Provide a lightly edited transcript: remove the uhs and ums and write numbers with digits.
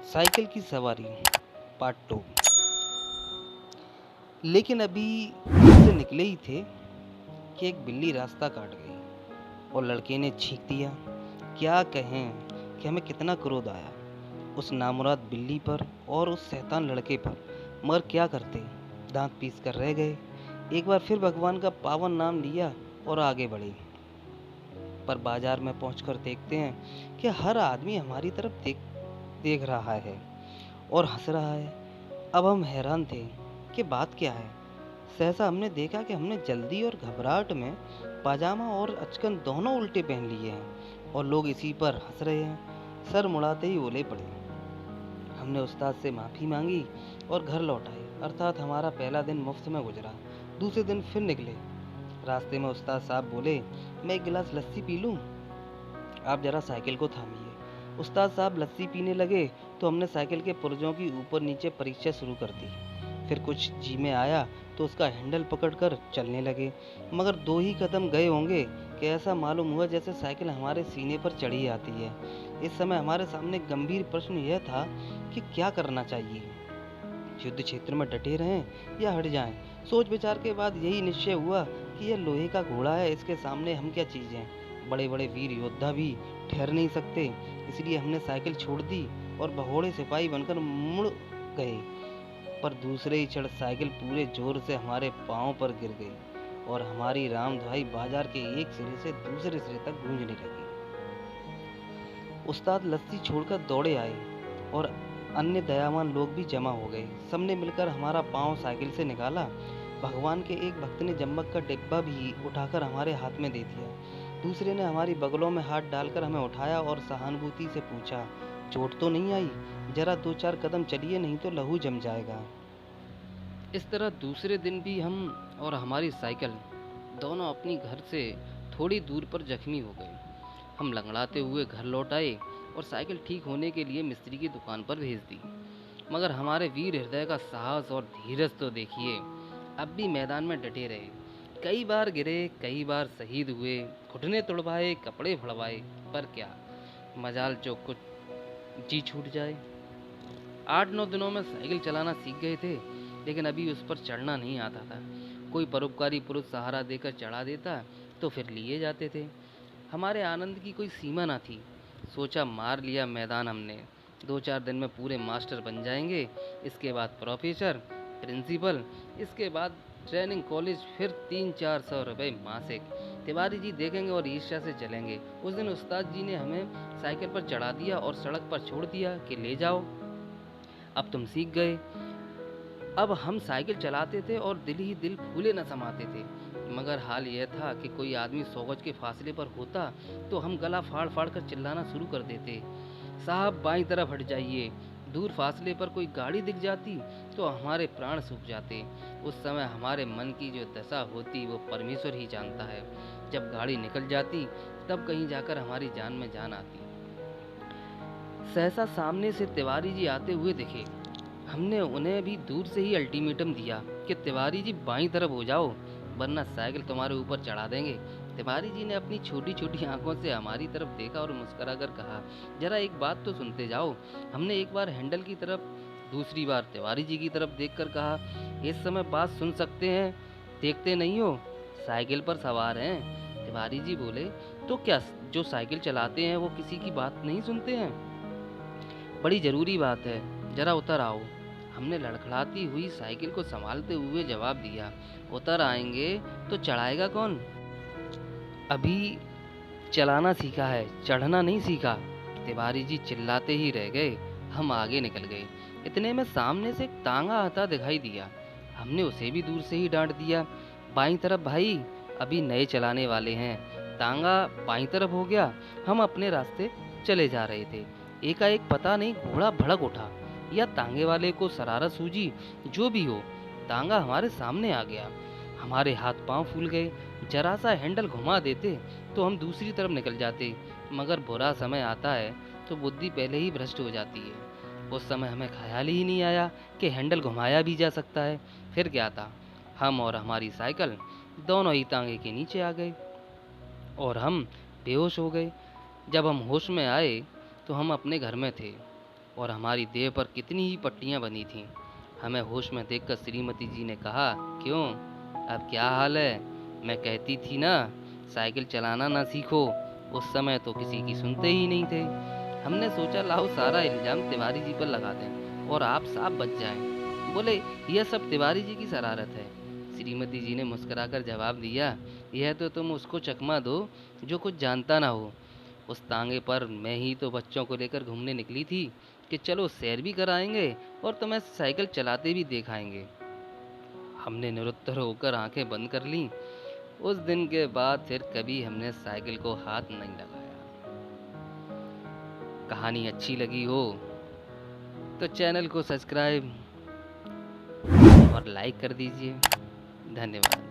Cycle की सवारी part 2। लेकिन अभी घर से निकले ही थे कि एक बिल्ली रास्ता काट गई और लड़के ने छींक दिया। क्या कहें कि हमें कितना क्रोध आया उस नामुराद बिल्ली पर और उस शैतान लड़के पर, मगर क्या करते, दांत पीस कर रह गए। एक बार फिर भगवान का पावन नाम लिया और आगे बढ़े। पर बाजार में पहुंचकर देखते हैं कि हर आदमी हमारी तरफ देख रहा है और हंस रहा है। अब हम हैरान थे कि बात क्या है। सहसा हमने देखा कि हमने जल्दी और घबराहट में पाजामा और अचकन दोनों उल्टे पहन लिए हैं और लोग इसी पर हंस रहे हैं। सर मुड़ाते ही ओले पड़े। हमने उस्ताद से माफ़ी मांगी और घर लौट आए। अर्थात हमारा पहला दिन मुफ्त में गुजरा। दूसरे दिन फिर निकले। रास्ते में उस्ताद साहब बोले, मैं एक गिलास लस्सी पी लूँ? आप जरा साइकिल को थामिए। उस्ताद साहब लस्सी पीने लगे तो हमने साइकिल के पुर्जों की ऊपर नीचे परीक्षा शुरू कर दी। फिर कुछ जी में आया तो उसका हैंडल पकड़कर चलने लगे। मगर 2 ही कदम गए होंगे कि ऐसा मालूम हुआ जैसे साइकिल हमारे सीने पर चढ़ी आती है। इस समय हमारे सामने गंभीर प्रश्न यह था कि क्या करना चाहिए, युद्ध क्षेत्र में डटे रहें या हट जाएं। सोच विचार के बाद यही निश्चय हुआ कि यह लोहे का घोड़ा है, इसके सामने हम क्या चीज़ हैं। बड़े बड़े वीर योद्धा भी ठहर नहीं सकते। इसलिए हमने साइकिल छोड़ दी और भगोड़े सिपाही बनकर मुड़ गए। पर दूसरे ही क्षण साइकिल पूरे जोर से हमारे पाँव पर गिर गई और हमारी रामधुआई बाजार के एक सिरे से दूसरे सिरे तक गूंजने लगी। उस्ताद लस्सी छोड़कर दौड़े आए और अन्य दयावान लोग भी जमा हो गए। सबने मिलकर हमारा पाँव साइकिल से निकाला। भगवान के एक भक्त ने चम्मच का डिब्बा भी उठाकर हमारे हाथ में दे दिया। दूसरे ने हमारी बगलों में हाथ डालकर हमें उठाया और सहानुभूति से पूछा, चोट तो नहीं आई? जरा 2-4 कदम चलिए, नहीं तो लहू जम जाएगा। इस तरह दूसरे दिन भी हम और हमारी साइकिल दोनों अपनी घर से थोड़ी दूर पर जख्मी हो गए। हम लंगड़ाते हुए घर लौट आए और साइकिल ठीक होने के लिए मिस्त्री की दुकान पर भेज दी। मगर हमारे वीर हृदय का साहस और धीरज तो देखिए, अब भी मैदान में डटे रहे। कई बार गिरे, कई बार शहीद हुए, घुटने तुड़वाए, कपड़े फड़वाए, पर क्या मजाल जो कुछ जी छूट जाए। 8-9 दिनों में साइकिल चलाना सीख गए थे, लेकिन अभी उस पर चढ़ना नहीं आता था। कोई परोपकारी पुरुष सहारा देकर चढ़ा देता तो फिर लिए जाते थे। हमारे आनंद की कोई सीमा ना थी। सोचा मार लिया मैदान हमने। 2-4 दिन में पूरे मास्टर बन जाएंगे, इसके बाद प्रोफेसर, प्रिंसिपल, इसके बाद ट्रेनिंग कॉलेज, फिर 300-400 रुपये मासिक। तिवारी जी देखेंगे और ईर्ष्या से चलेंगे। उस दिन उस्ताद जी ने हमें साइकिल पर चढ़ा दिया और सड़क पर छोड़ दिया कि ले जाओ, अब तुम सीख गए। अब हम साइकिल चलाते थे और दिल ही दिल फूले न समाते थे। मगर हाल यह था कि कोई आदमी 100 गज के फासले पर होता तो हम गला फाड़ फाड़ कर चिल्लाना शुरू कर देते, साहब बाईं तरफ हट जाइए। दूर फासले पर कोई गाड़ी दिख जाती तो हमारे प्राण सूख जाते। उस समय हमारे मन की जो दशा होती वो परमेश्वर ही जानता है। जब गाड़ी निकल जाती तब कहीं जाकर हमारी जान में जान आती। सहसा सामने से तिवारी जी आते हुए दिखे। हमने उन्हें भी दूर से ही अल्टीमेटम दिया कि तिवारी जी बाईं तरफ हो जाओ, वरना साइकिल तुम्हारे ऊपर चढ़ा देंगे। तिवारी जी ने अपनी छोटी छोटी आंखों से हमारी तरफ देखा और मुस्कुराकर कहा, जरा एक बात तो सुनते जाओ। हमने एक बार हैंडल की तरफ, दूसरी बार तिवारी जी की तरफ देखकर कहा, इस समय बात सुन सकते हैं, देखते नहीं हो साइकिल पर सवार हैं। तिवारी जी बोले, तो क्या जो साइकिल चलाते हैं वो किसी की बात नहीं सुनते हैं? बड़ी जरूरी बात है, जरा उतर आओ। हमने लड़खड़ाती हुई साइकिल को संभालते हुए जवाब दिया, उतर आएंगे तो चढ़ाएगा कौन? अभी चलाना सीखा है, चढ़ना नहीं सीखा। तिवारी जी चिल्लाते ही रह गए। हम आगे निकल गए। इतने में सामने से एक तांगा आता दिखाई दिया। हमने उसे भी दूर से ही डांट दिया, बाईं तरफ भाई, अभी नए चलाने वाले हैं। तांगा बाईं तरफ हो गया। हम अपने रास्ते चले जा रहे थे। एकाएक पता नहीं घोड़ा भड़क उठा या तांगे वाले को शरारत सूझी, जो भी हो, तांगा हमारे सामने आ गया। हमारे हाथ पांव फूल गए। जरा सा हैंडल घुमा देते तो हम दूसरी तरफ निकल जाते, मगर बुरा समय आता है तो बुद्धि पहले ही भ्रष्ट हो जाती है। उस समय हमें ख्याल ही नहीं आया कि हैंडल घुमाया भी जा सकता है। फिर क्या था, हम और हमारी साइकिल दोनों ही तांगे के नीचे आ गए और हम बेहोश हो गए। जब हम होश में आए तो हम अपने घर में थे। और हमारी देह पर कितनी ही पट्टियां बनी थीं। हमें होश में देखकर श्रीमती जी ने कहा, क्यों, अब क्या हाल है? मैं कहती थी ना, साइकिल चलाना ना सीखो। उस समय तो किसी की सुनते ही नहीं थे। हमने सोचा लाओ सारा इल्जाम तिवारी जी पर लगा दें और आप साफ बच जाएं। बोले, यह सब तिवारी जी की शरारत है। श्रीमती जी ने मुस्कुराकर जवाब दिया, यह तो तुम उसको चकमा दो जो कुछ जानता ना हो। उस तांगे पर मैं ही तो बच्चों को लेकर घूमने निकली थी कि चलो सैर भी कराएंगे और तुम्हें साइकिल चलाते भी दिखाएंगे। हमने निरुत्तर होकर आंखें बंद कर लीं। उस दिन के बाद फिर कभी हमने साइकिल को हाथ नहीं लगाया। कहानी अच्छी लगी हो तो चैनल को सब्सक्राइब और लाइक कर दीजिए। धन्यवाद।